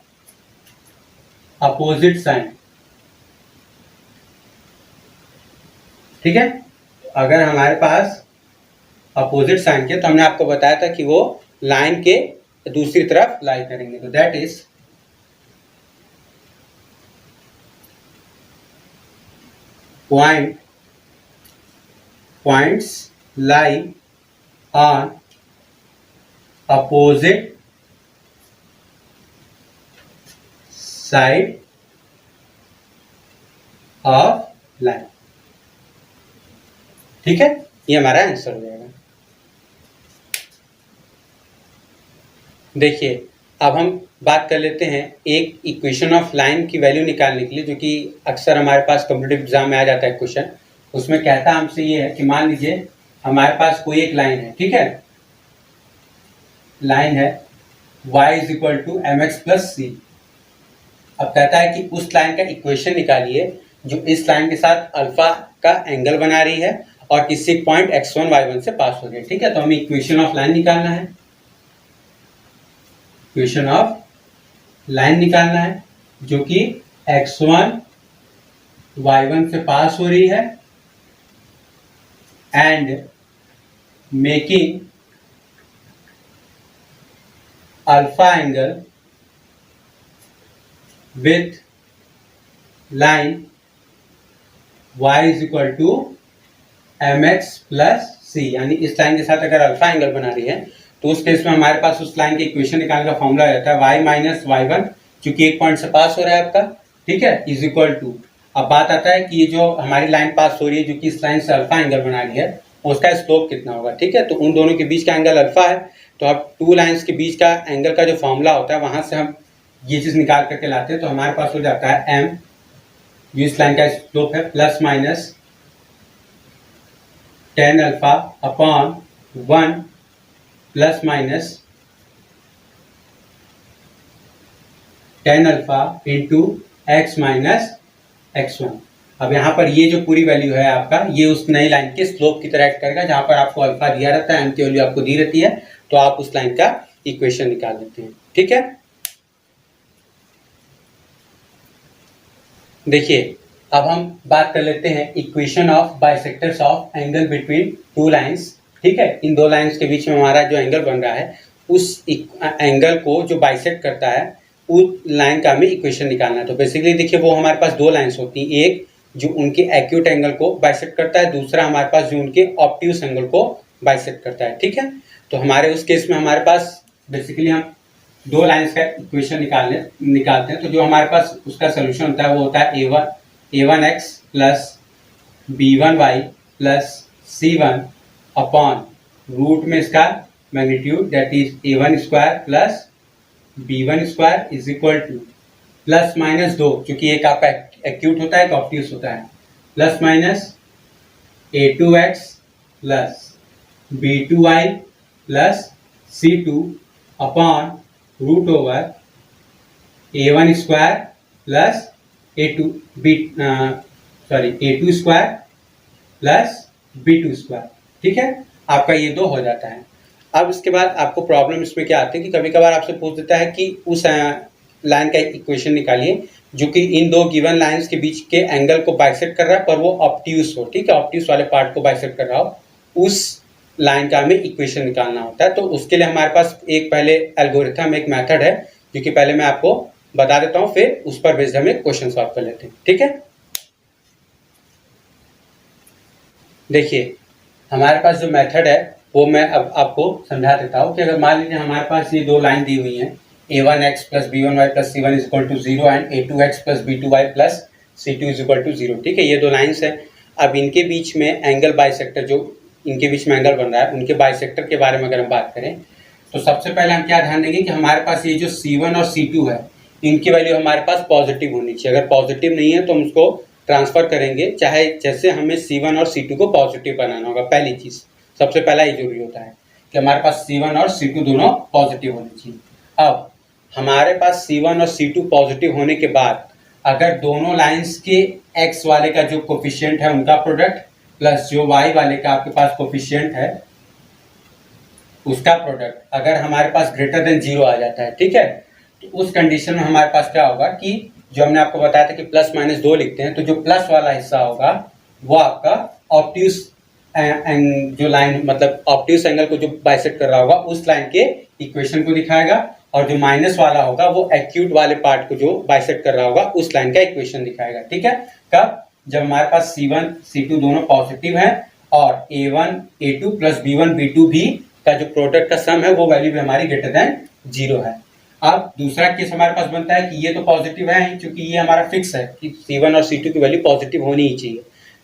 opposite sign. ठीक है, अगर हमारे पास अपोजिट साइन के, तो हमने आपको बताया था कि वो लाइन के दूसरी तरफ लाई करेंगे, तो that is points lie on opposite side of line. ठीक है, ये हमारा आंसर हो जाएगा। देखिए अब हम बात कर लेते हैं एक इक्वेशन ऑफ लाइन की वैल्यू निकालने के लिए, जो कि अक्सर हमारे पास कॉम्पिटिटिव एग्जाम में आ जाता है क्वेश्चन। उसमें कहता हमसे ये है कि मान लीजिए हमारे पास कोई एक लाइन है, ठीक है, लाइन है y is equal to M X plus C. अब कहता है कि उस लाइन का इक्वेशन निकालिए जो इस लाइन के साथ अल्फा का एंगल बना रही है और किसी पॉइंट x1 y1 से पास हो रही है। ठीक है, तो हमें इक्वेशन ऑफ लाइन निकालना है, इक्वेशन ऑफ लाइन निकालना है जो कि x1 y1 से पास हो रही है and making alpha angle with line y is equal to M X plus C. यानी इस लाइन के साथ अगर अल्फा एंगल बना रही है तो उस केस में हमारे पास उस लाइन के इक्वेशन निकालने का फॉर्मूला रहता है y माइनस y1, क्योंकि एक पॉइंट से पास हो रहा है आपका, ठीक है, इज इक्वल टू। अब बात आता है कि ये जो हमारी लाइन पास हो रही है जो कि इस लाइन से अल्फा एंगल बना रही है, उसका स्लोप कितना होगा। ठीक है, तो उन दोनों के बीच का एंगल अल्फा है, तो अब टू लाइन्स के बीच का एंगल का जो फॉर्मूला होता है वहां से हम ये चीज निकाल करके लाते हैं। तो हमारे पास हो जाता है m, जो इस लाइन का स्लोप है, plus minus tan alpha upon 1 plus minus tan alpha into x minus x1। अब यहाँ पर ये जो पूरी वैल्यू है आपका, ये उस नई लाइन के स्लोप की तरह एक्ट करेगा, जहां पर आपको अल्फा दिया रहता है, m की वैल्यू आपको दी रहती है, तो आप उस लाइन का इक्वेशन निकाल लेते हैं। ठीक है, देखिए अब हम बात कर लेते हैं equation of bisectors of angle between two lines. ठीक है, इन दो लाइंस के बीच में हमारा जो एंगल बन रहा है उस एंगल को जो बाइसेक्ट करता है उस लाइन का हमें इक्वेशन निकालना है। तो बेसिकली देखिए वो हमारे पास दो लाइंस होती हैं, एक जो उनके एक्यूट एंगल को बाइसेक्ट करता है, दूसरा हमारे पास जो उनके ऑब्ट्यूस एंगल को बाइसेक्ट करता है। ठीक है, तो हमारे उस केस में हमारे पास बेसिकली हम दो लाइंस का इक्वेशन निकालते हैं। तो जो हमारे पास उसका सोल्यूशन होता है वो होता है a1x plus b1y plus c1 upon root में इसका magnitude that is a1 square plus b1 square is equal two plus minus 2, क्योंकि एक आपका एक्यूट होता है एक ऑब्ट्यूस होता है, plus minus a2x plus b2y plus c2 upon root over a1 square plus a2 square plus b2 square. ठीक है, आपका ये दो हो जाता है। अब इसके बाद आपको प्रॉब्लम इसमें क्या आती है कि कभी कभार आपसे पूछ देता है कि उस लाइन का इक्वेशन निकालिए जो कि इन दो गिवन लाइंस के बीच के एंगल को बाइसेक्ट कर रहा है पर वो ऑब्ट्यूस हो। ठीक है, ऑब्ट्यूस वाले पार्ट को बाइसेक्ट कर रहा हो, उस लाइन का हमें इक्वेशन निकालना होता है। तो उसके लिए हमारे पास एक पहले एल्गोरिथम, एक मेथड है जो कि पहले मैं आपको बता देता हूं, फिर उस पर बेस्ड हम क्वेश्चन सॉल्व कर लेते हैं। ठीक है, देखिए हमारे पास जो मेथड है वो मैं अब आपको समझा देता हूं कि अगर मान लीजिए हमारे पास ये दो लाइन दी हुई हैं, a1x plus b1y plus c1 is equal to 0 and a2x plus b2y plus c2 is equal to 0। ठीक है, ये दो लाइंस है। अब इनके बीच में एंगल बाइसेक्टर, जो इनके बीच में एंगल बन रहा है, उनके बाइसेक्टर के बारे में अगर हम बात करें तो सबसे पहले हम क्या ध्यान देंगे कि हमारे पास ये जो c1 और c2 है इनकी वैल्यू हमारे पास पॉजिटिव होनी चाहिए। अगर पॉजिटिव नहीं है तो हम उसको ट्रांसफर करेंगे, चाहे जैसे हमें c1 और c2 को पॉजिटिव बनाना होगा। पहली चीज, सबसे पहला ये जरूरी होता है कि हमारे पास c1 और c2 दोनों पॉजिटिव होने चाहिए। अब हमारे पास c1 और c2 पॉजिटिव होने के बाद अगर दोनों लाइंस के x वाले का जो कोफिशिएंट है उनका प्रोडक्ट प्लस जो y वाले का आपके पास कोफिशिएंट है उसका प्रोडक्ट अगर हमारे पास ग्रेटर देन 0 आ जाता है, ठीक है, तो उस कंडीशन में हमारे पास क्या होगा कि जो हमने आपको बताया था कि प्लस माइनस 2 लिखते हैं, तो जो प्लस वाला हिस्सा होगा वो आपका ऑब्ट्यूस जो लाइन, मतलब ऑब्ट्यूस एंगल को जो बाइसेक्ट कर रहा होगा उस लाइन के इक्वेशन को दिखाएगा, और जो माइनस वाला होगा वो एक्यूट वाले पार्ट को जो बाइसेक्ट कर रहा होगा उस लाइन का इक्वेशन दिखाएगा। ठीक है, कब? जब हमारे पास c1 c2 दोनों पॉजिटिव है और a1 a2 plus b1 b2 भी का जो प्रोडक्ट का सम है वो वैल्यू भी हमारी ग्रेटर देन 0 है। अब दूसरा केस हमारे पास बनता है कि ये तो पॉजिटिव है ही, क्योंकि ये हमारा फिक्स है कि C1 और C2 की वैल्यू पॉजिटिव होनी ही चाहिए।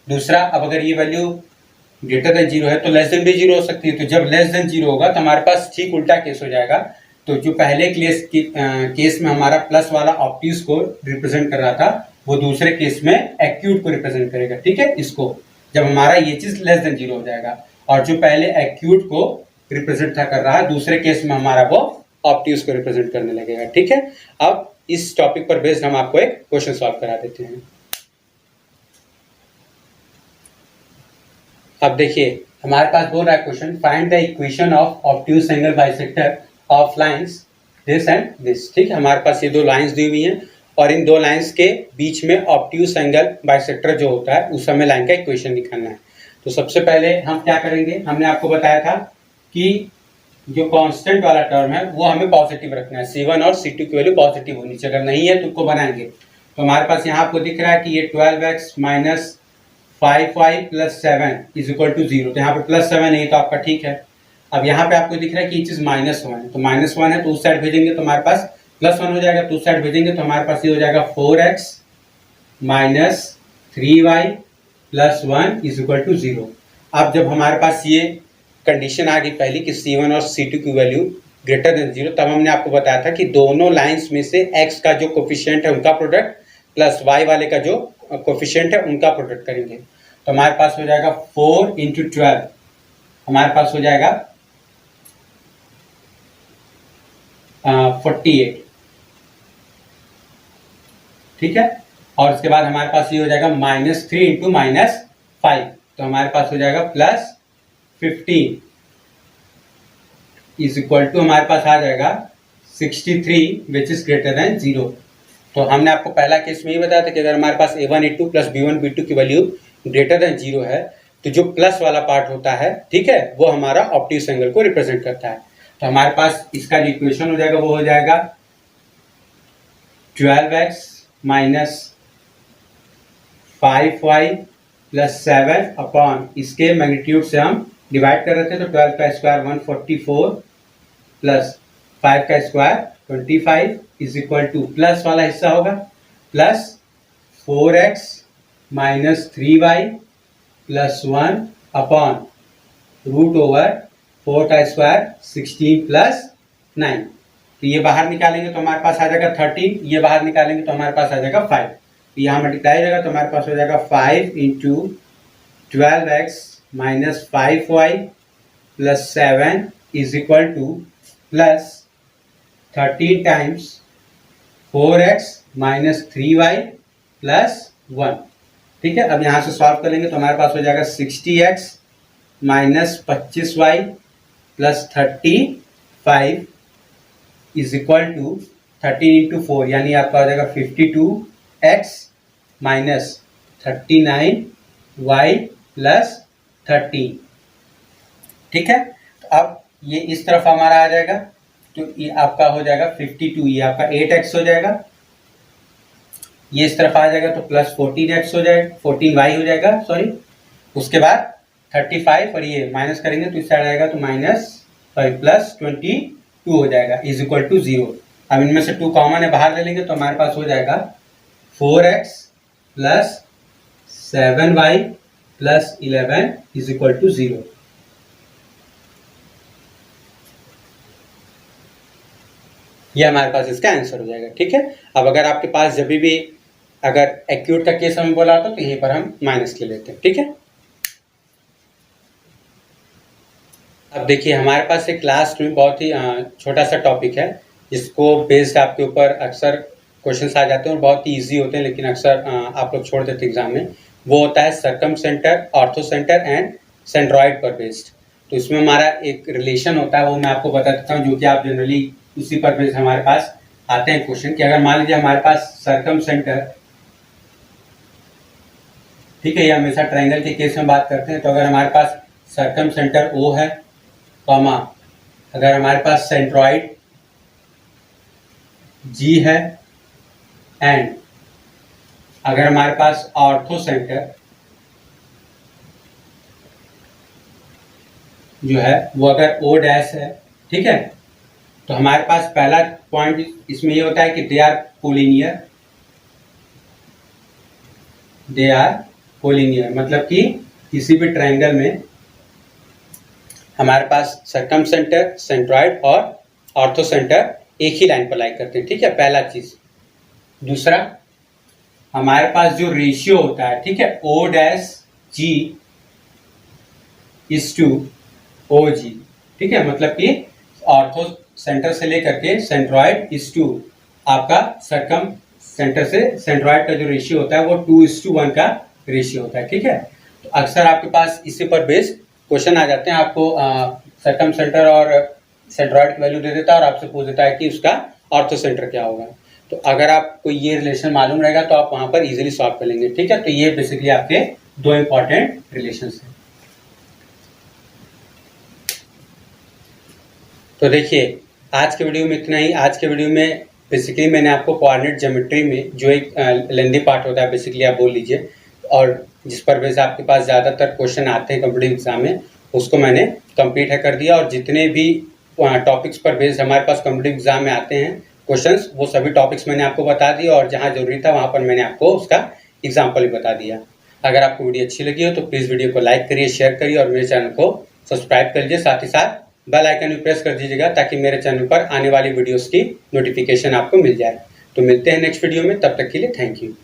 दूसरा, अब अगर ये वैल्यू ग्रेटर देन 0 है तो लेस देन भी 0 हो सकती है। तो जब लेस देन 0 होगा तो हमारे पास ठीक उल्टा केस हो जाएगा। तो जो पहले केस में हमारा प्लस वाला ऑब्ट्यूज को रिप्रेजेंट कर रहा था, वो दूसरे केस में एक्यूट को रिप्रेजेंट करेगा। ठीक है, इसको जब हमारा ये चीज लेस देन 0 हो जाएगा, और जो पहले एक्यूट को रिप्रेजेंट था कर रहा है, दूसरे केस में हमारा वो ऑब्ट्यूज को रिप्रेजेंट करने लगेगा। ठीक है, अब इस टॉपिक पर बेस्ड हम आपको एक क्वेश्चन सॉल्व करा देते हैं। अब देखिए हमारे पास बोल रहा है question, find the equation of obtuse angle bisector of lines this and this. ठीक है, हमारे पास ये दो लाइंस दी हुई हैं और इन दो लाइंस के बीच में ऑब्ट्यूज एंगल बाइसेक्टर जो होता है उस हमें लाइन का इक्वेशन निकालना है। तो सबसे पहले हम क्या करेंगे, हमने आपको बताया था कि जो कांस्टेंट वाला टर्म है वो हमें पॉजिटिव रखना है, C1 और C2 की वैल्यू पॉजिटिव होनी चाहिए। अगर नहीं है तो उसको बनाएंगे। तो हमारे पास यहाँ आपको दिख रहा है कि ये 12x minus 5y plus 7 is equal to 0। तो यहाँ पे प्लस 7 नहीं तो आपका ठीक है। अब यहाँ पे आपको दिख रहा है कि ये चीज -1 है, तो -1 है तो उस साइड भेजेंगे तो हमारे पास +1 हो जाएगा। तो उस साइड भेजेंगे तो हमारे पास ये हो जाएगा 4x minus 3y plus 1 is equal to 0। अब जब हमारे पास ये कंडीशन आ गई पहली कि C1 और C2 की वैल्यू ग्रेटर देन 0, तब हमने आपको बताया था कि दोनों लाइंस में से x का जो कोफिशिएंट है उनका प्रोडक्ट प्लस y वाले का जो कोफिशिएंट है उनका प्रोडक्ट करेंगे। तो हमारे पास हो जाएगा 4 × 12, हमारे पास हो जाएगा 48। ठीक है, और उसके बाद हमारे पास ये हो जाएगा -3 × -5, तो हमारे पास हो जाएगा +15 इज इक्वल टू हमारे पास आ जाएगा 63 विच इज ग्रेटर देन 0। तो हमने आपको पहला केस में ये बताया था कि अगर हमारे पास A1 A2 plus B1 B2 की वैल्यू ग्रेटर देन 0 है तो जो प्लस वाला पार्ट होता है, ठीक है, वो हमारा ऑब्ट्यूज एंगल को रिप्रेजेंट करता है। तो हमारे पास इसका जो इक्वेशन हो जाएगा वो हो जाएगा 12x minus 5y plus 7 upon इसके मैग्नीट्यूड से हम डिवाइड कर रहे थे, तो 12 का स्क्वायर 144 प्लस 5 का square 25 is equal two plus वाला हिस्सा होगा plus 4x minus 3y plus 1 upon √4 का स्क्वायर 16 प्लस 9। तो ये बाहर निकालेंगे तो हमारे पास आ जाएगा 13, ये बाहर निकालेंगे तो हमारे पास आ जाएगा 5। तो यहाँ मल्टीप्लाई हो जाएगा तो हमारे पास हो जाएगा 5 × 12x minus 5y plus 7 is equal two plus 13 times 4x minus 3y plus 1। ठीक है, अब यहाँ से सॉल्व करेंगे तो हमारे पास हो जाएगा 60x minus 25y plus 35 is equal to 13 × 4 यानी आपका हो जाएगा 52x माइनस 39y प्लस 13। ठीक है, तो अब ये इस तरफ हमारा आ जाएगा तो ये आपका हो जाएगा 52, ये आपका 8x हो जाएगा। ये इस तरफ आ जाएगा तो प्लस 14x हो जाएगा, 14y हो जाएगा सॉरी। उसके बाद 35 और ये माइनस करेंगे तो इस साइड आएगा तो प्लस 22 हो जाएगा इज इक्वल टू 0। अब इनमें से 2 कॉमन है, बाहर ले लेंगे तो हमारे पास हो जाएगा 4x plus 7y plus 11 is equal to 0। ये हमारे पास इसका आंसर हो जाएगा। ठीक है, अब अगर आपके पास जब भी अगर एक्यूट का केस हमें बोला होता तो यहीं पर हम माइनस ले लेते हैं। ठीक है, अब देखिए हमारे पास एक लास्ट में बहुत ही छोटा सा टॉपिक है जिसको बेस्ड आपके ऊपर अक्सर क्वेश्चंस आ जाते हैं और बहुत ही इजी होते हैं, लेकिन अक्सर आप लोग छोड़ देते हैं एग्जाम में। वो होता है circum centre, ortho centre and centroid पर बेस्ड। तो इसमें हमारा एक रिलेशन होता है, वो मैं आपको बता देता हूँ, जो कि आप जनरली उसी पर बेस्ड हमारे पास आते हैं क्वेश्चन कि अगर मान लीजिए हमारे पास सर्कम सेंटर, ठीक है, ये हमेशा ट्रायंगल के केस में बात करते हैं। तो अगर हमारे पास सर्कम सेंटर O है, कॉमा अगर हमारे पास सेंट्रॉइड G है, एंड अगर हमारे पास ऑर्थो सेंटर जो है वो अगर O डैश है, ठीक है, तो हमारे पास पहला पॉइंट इसमें ये होता है कि they are collinear, they are collinear मतलब कि किसी भी ट्रायंगल में हमारे पास सर्कम सेंटर, सेंट्रॉइड और ऑर्थो सेंटर एक ही लाइन पर लाई करते हैं, ठीक है, पहला चीज। दूसरा, हमारे पास जो रेशियो होता है, ठीक है, O dash G is to O G, ठीक है, मतलब कि ऑर्थो सेंटर से लेकर के सेंट्रॉइड इज टू आपका सर्कम सेंटर से सेंट्रॉइड का जो रेशियो होता है वो 2:1 का रेशियो होता है, ठीक है। तो अक्सर आपके पास इसी पर बेस्ड क्वेश्चन आ जाते हैं, आपको सर्कम सेंटर और सेंट्रॉइड की वैल्यू दे देता है और आपसे पूछ देता है कि उसका ऑर्थो सेंटर क्या होगा। तो अगर आपको ये रिलेशन मालूम रहेगा तो आप वहां पर इजीली सॉल्व कर लेंगे, ठीक है। तो ये बेसिकली आपके दो इंपॉर्टेंट रिलेशंस हैं। तो देखिए आज के वीडियो में इतना ही। आज के वीडियो में बेसिकली मैंने आपको कोऑर्डिनेट ज्योमेट्री में जो एक लेंदी पार्ट होता है बेसिकली आप बोल लीजिए, और जिस पर बेस आपके पास ज़्यादातर क्वेश्चन आते हैं कॉम्पिटिटिव एग्जाम में, उसको मैंने कंप्लीट है कर दिया। और जितने भी टॉपिक्स पर बेस्ड हमारे पास कॉम्पिटिटिव एग्जाम में आते हैं क्वेश्चंस, वो सभी टॉपिक्स मैंने आपको बता दिया और जहाँ जरूरी था वहाँ पर मैंने आपको उसका एग्जाम्पल भी बता दिया। अगर आपको वीडियो अच्छी लगी हो तो प्लीज़ वीडियो को लाइक करिए, शेयर करिए और मेरे चैनल को सब्सक्राइब कर लीजिए। साथ ही साथ बेल आइकन भी प्रेस कर दीजिएगा ताकि मेरे चैनल पर आने वाली वीडियोस की नोटिफिकेशन आपको मिल जाए। तो मिलते हैं नेक्स्ट वीडियो में, तब तक के लिए थैंक यू।